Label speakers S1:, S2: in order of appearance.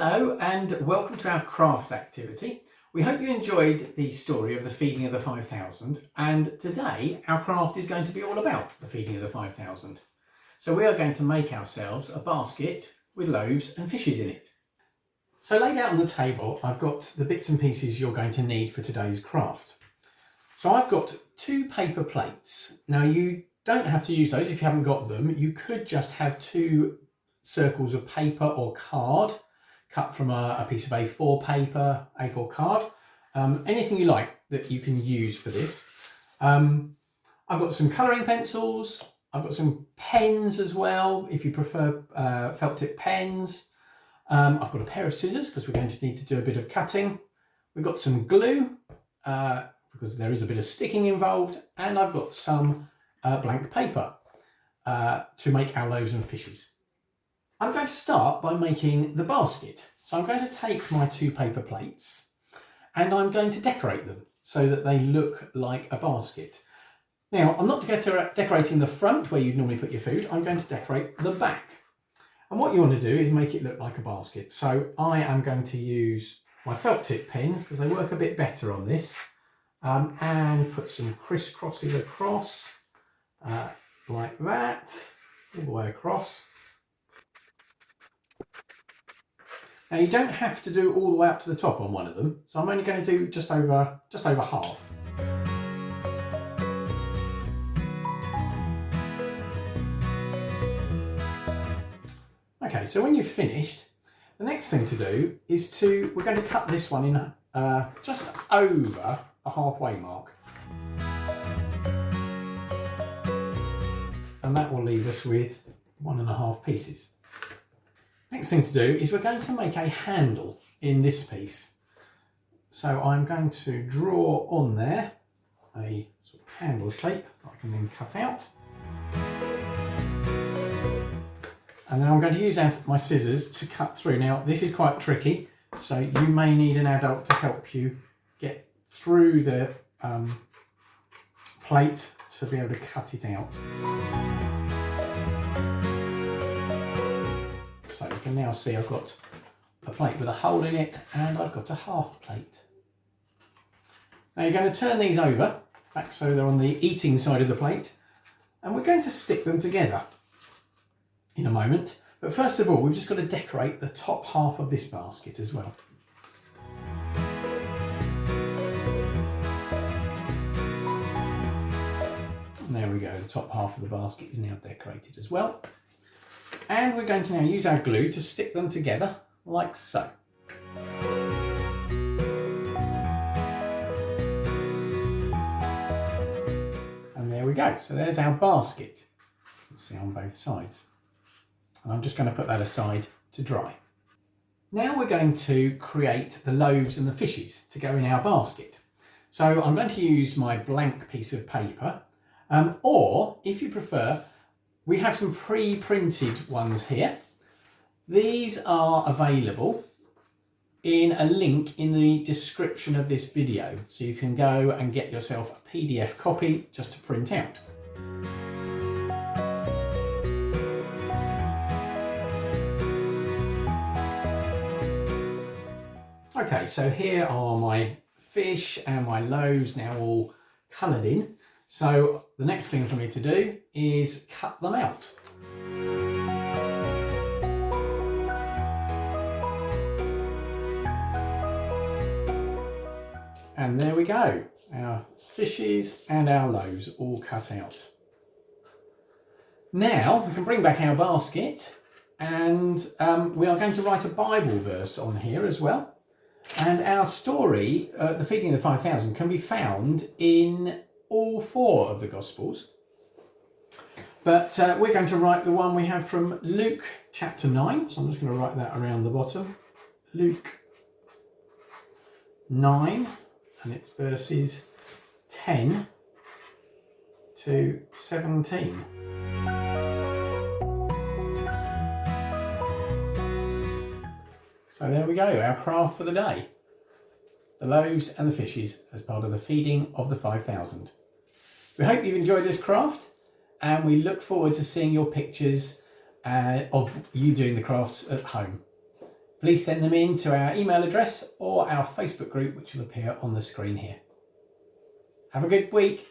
S1: Hello and welcome to our craft activity. We hope you enjoyed the story of the feeding of the 5,000, and today our craft is going to be all about the feeding of the 5,000. So we are going to make ourselves a basket with loaves and fishes in it. So laid out on the table I've got the bits and pieces you're going to need for today's craft. So I've got 2 paper plates. Now you don't have to use those if you haven't got them. You could just have 2 circles of paper or card cut from a piece of A4 paper, A4 card, anything you like that you can use for this. I've got some colouring pencils, I've got some pens as well if you prefer felt tip pens. I've got a pair of scissors because we're going to need to do a bit of cutting. We've got some glue because there is a bit of sticking involved, and I've got some blank paper to make our loaves and fishes. I'm going to start by making the basket. So I'm going to take my 2 paper plates and I'm going to decorate them so that they look like a basket. Now, I'm not decorating the front where you'd normally put your food. I'm going to decorate the back. And what you want to do is make it look like a basket. So I am going to use my felt tip pens because they work a bit better on this, and put some crisscrosses across like that, all the way across. Now you don't have to do all the way up to the top on one of them, so I'm only going to do just over half. Okay, so when you've finished, the next thing to do is we're going to cut this one in just over a halfway mark. And that will leave us with 1.5 pieces. Next thing to do is we're going to make a handle in this piece. So I'm going to draw on there a sort of handle shape that I can then cut out. And then I'm going to use my scissors to cut through. Now this is quite tricky, so you may need an adult to help you get through the plate to be able to cut it out. So you can now see I've got a plate with a hole in it and I've got a half plate. Now you're going to turn these over, back so they're on the eating side of the plate, and we're going to stick them together in a moment. But first of all, we've just got to decorate the top half of this basket as well. And there we go, the top half of the basket is now decorated as well. And we're going to now use our glue to stick them together like so. And there we go. So there's our basket. You can see on both sides. And I'm just going to put that aside to dry. Now we're going to create the loaves and the fishes to go in our basket. So I'm going to use my blank piece of paper, or if you prefer, we have some pre-printed ones here. These are available in a link in the description of this video, so you can go and get yourself a PDF copy just to print out. Okay, so here are my fish and my loaves now all coloured in. So the next thing for me to do is cut them out. And there we go, our fishes and our loaves all cut out. Now we can bring back our basket, and we are going to write a Bible verse on here as well. And our story, the feeding of the 5,000, can be found in all 4 of the Gospels. But we're going to write the one we have from Luke chapter 9. So I'm just going to write that around the bottom. Luke 9, and it's verses 10 to 17. So there we go, our craft for the day. The loaves and the fishes as part of the feeding of the 5,000. We hope you've enjoyed this craft, and we look forward to seeing your pictures of you doing the crafts at home. please send them in to our email address or our Facebook group, which will appear on the screen here. Have a good week.